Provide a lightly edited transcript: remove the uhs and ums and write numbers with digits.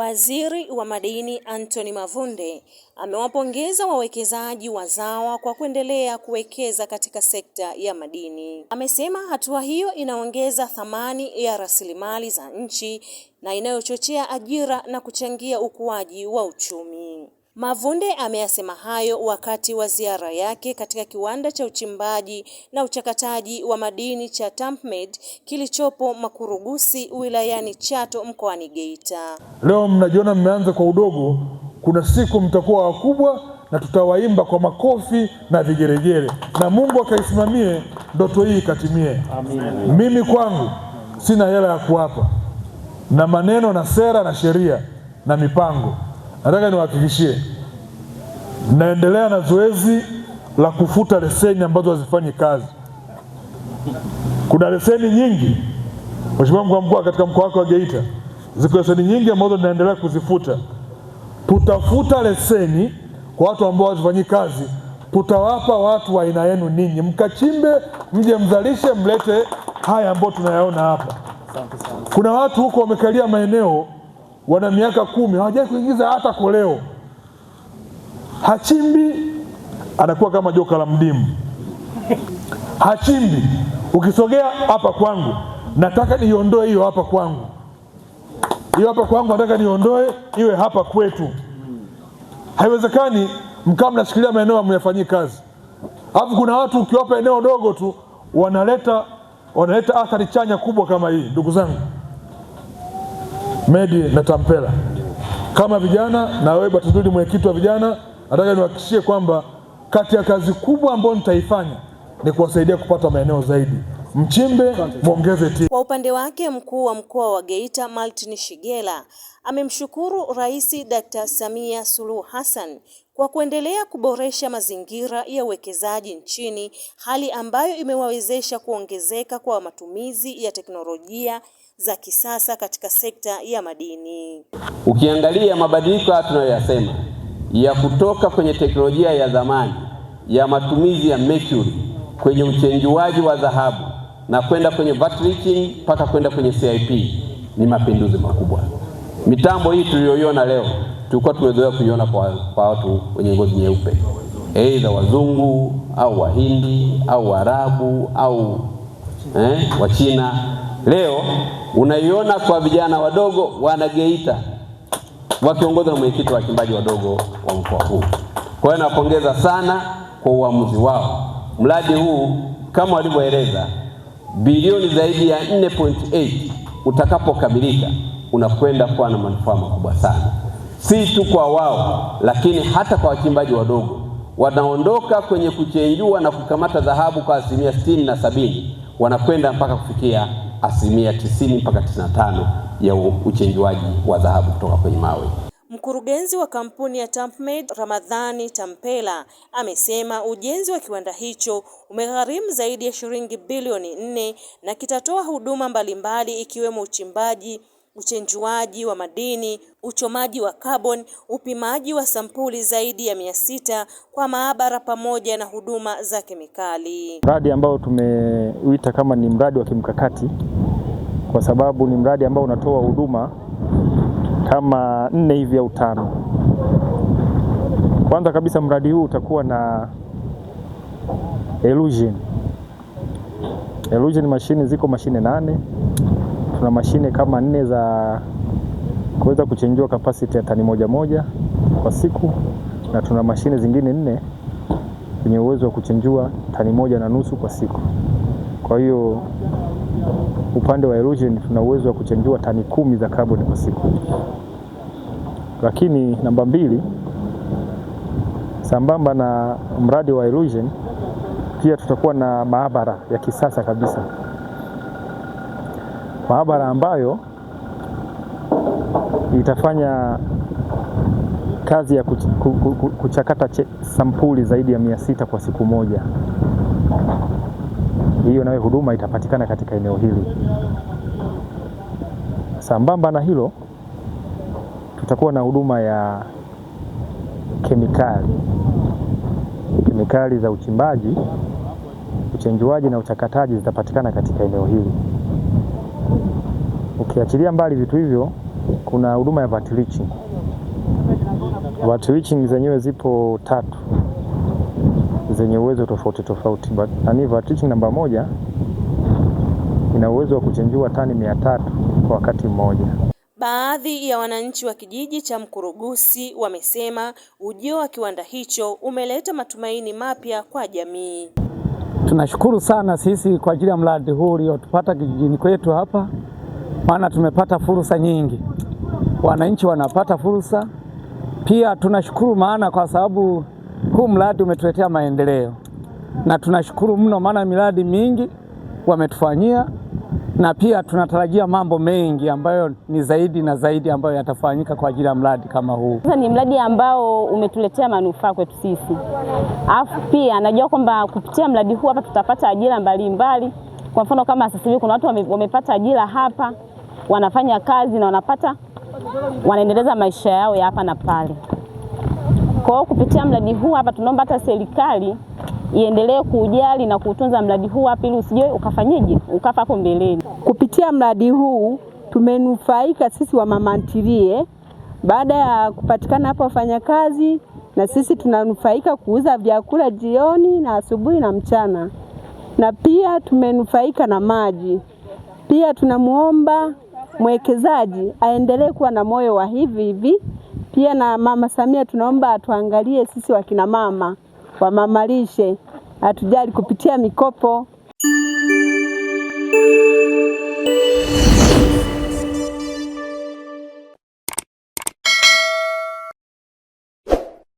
Waziri wa Madini Anthony Mavunde amewapongeza wawekezaji wazawa kwa kuendelea kuwekeza katika sekta ya madini. Amesema hatua hiyo inaongeza thamani ya rasilimali za nchi na inayochochea ajira na kuchangia ukuaji wa uchumi. Mavunde ameyasema hayo wakati wa ziara yake katika kiwanda cha uchimbaji na uchakataji wa madini cha TAMPMED kilichopo Makurugusi wilayani Chato mkoani Geita. Leo mnajiona mmeanza kwa udogo, kuna siku mtakuwa wakubwa na tutawaimba kwa makofi na vigeregere, na Mungu akaisimamie ndoto hii ikatimie. Amen. Mimi kwangu sina hela ya kuwapa, na maneno na sera na sheria na mipango. Nataka niwahakikishie naendelea na zoezi la kufuta leseni ambazo hazifanyi kazi. Kuna leseni nyingi, Mheshimiwa Mkuu wa Mkoa, katika mkoa wako wa Geita, ziko leseni nyingi ambazo tunaendelea kuzifuta. Tutafuta leseni kwa watu ambao hazifanyi kazi, tutawapa watu wa aina yenu ninyi, mkachimbe, mje mzalishe, mlete haya ambayo tunayaona hapa. Kuna watu huko wamekalia maeneo wana miaka 10 hawajai kuingiza hata koleo. Hachimbi, anakuwa kama joka la mdimu. Hachimbi, ukisogea hapa kwangu, nataka niondoe hiyo hapa kwangu. Hiyo hapa kwangu nataka niondoe iwe hapa kwetu. Haiwezekani mkaa mnashikilia maeneo hamyafanyii kazi. Alafu kuna watu ukiwapa eneo dogo tu wanaleta athari chanya kubwa kama hii. Ndugu zangu, Medi na Tampela, kama vijana na wewe Batuduli mwenyekiti wa vijana, nataka niwahakikishie kwamba kati ya kazi kubwa ambayo nitaifanya ni kuwasaidia kupata maeneo zaidi. Mchimbe, muongeze timu. Kwa upande wake, mkuu wa mkoa wa Geita Martin Shigela amemshukuru Rais Dr. Samia Suluhu Hassan kwa kuendelea kuboresha mazingira ya uwekezaji nchini, hali ambayo imewawezesha kuongezeka kwa matumizi ya teknolojia za kisasa katika sekta ya madini. Ukiangalia mabadiliko haya tunayoyasema ya kutoka kwenye teknolojia ya zamani ya matumizi ya mercury kwenye uchenjuaji wa dhahabu na kwenda kwenye vat leaching mpaka kwenda kwenye CIP ni mapinduzi makubwa. Mitambo hii tuliyoiona leo tulikuwa tumezoea kuiona kwa watu wenye ngozi nyeupe, aidha wazungu au wahindi au Waarabu au Wachina. Leo unaiona kwa vijana wadogo wana Geita wakiongozwa na mwenyekiti wa wachimbaji wadogo wa mkoa huu. Kwa hiyo napongeza sana kwa uamuzi wao. Mradi huu kama walivyoeleza bilioni zaidi ya 4.8 utakapokamilika unakwenda kuwa na manufaa makubwa sana, si tu kwa wao lakini hata kwa wachimbaji wadogo. Wanaondoka kwenye kuchenjua na kukamata dhahabu kwa 60% na 70%, wanakwenda mpaka kufikia 90% mpaka 95% ya uchenjuaji wa dhahabu kutoka kwenye mawe. Mkurugenzi wa kampuni ya TAMPMED Ramadhani Tampela amesema ujenzi wa kiwanda hicho umegharimu zaidi ya shilingi bilioni 4 na kitatoa huduma mbalimbali ikiwemo uchimbaji, uchenjuaji wa madini, uchomaji wa carbon, upimaji wa sampuli zaidi ya 600 kwa maabara pamoja na huduma za kemikali. Mradi ambao tumeuita kama ni mradi wa kimkakati kwa sababu ni mradi ambao unatoa huduma kama 4 hivi au 5. Kwanza kabisa mradi huu utakuwa na Illusion mashine, ziko mashine 8. Tuna mashine kama 4 za kuweza kuchenjua capacity ya tani moja kwa siku, na tuna mashine zingine 4 zenye uwezo wa kuchenjua tani 1.5 kwa siku. Kwa hiyo upande wa Illusion tuna uwezo wa kuchenjua tani 10 za carbon kwa siku. Lakini namba 2, sambamba na mradi wa Illusion pia tutakuwa na maabara ya kisasa kabisa. Maabara ambayo itafanya kazi ya kuchakata sampuli zaidi ya 600 kwa siku moja. Hiyo nayo huduma itapatikana katika eneo hili. Sambamba na hilo tutakuwa na huduma ya kemikali za uchimbaji, uchenjuaji na uchakataji zitapatikana katika eneo hili. Ukiachilia mbali vitu hivyo, kuna huduma ya vat reaching. Vat reaching zenyewe zipo 3 zenye uwezo tofauti. Vat reaching namba 1 ina uwezo wa kuchenjua tani 300 kwa wakati mmoja. Baadhi ya wananchi wa kijiji cha Mkurugusi wamesema ujio wa kiwanda hicho umeleta matumaini mapya kwa jamii. Tunashukuru sana sisi kwa ajili ya mradi huu uliotupata kijijini kwetu hapa, maana tumepata fursa nyingi, wananchi wanapata fursa pia. Tunashukuru maana kwa sababu huu mradi umetuletea maendeleo, na tunashukuru mno maana miradi mingi wametufanyia, na pia tunatarajia mambo mengi ambayo ni zaidi na zaidi ambayo yatafanyika kwa ajili ya mradi kama huu. Sasa ni mradi ambao umetuletea manufaa kwetu sisi. Alafu pia najua kwamba kupitia mradi huu hapa tutapata ajira mbalimbali. Kwa mfano kama sasa hivi kuna watu wamepata ajira hapa, wanafanya kazi na wanaendeleza maisha yao ya hapa na pale. Kwa hiyo kupitia mradi huu hapa tunaomba hata serikali iendelee kujali na kutunza mradi huu hapa ili usije ukafa hapo mbeleni. Kupitia mradi huu tumenufaika sisi wa mama ntilie, baada ya kupatikana hapa wafanyakazi, na sisi tunanufaika kuuza vyakula jioni na asubuhi na mchana, na pia tumenufaika na maji. Pia tunamuomba mwekezaji aendelee kuwa na moyo wa hivi. Pia na Mama Samia tunaomba atuangalie sisi wakina mama wa mama lishe, atujali kupitia mikopo.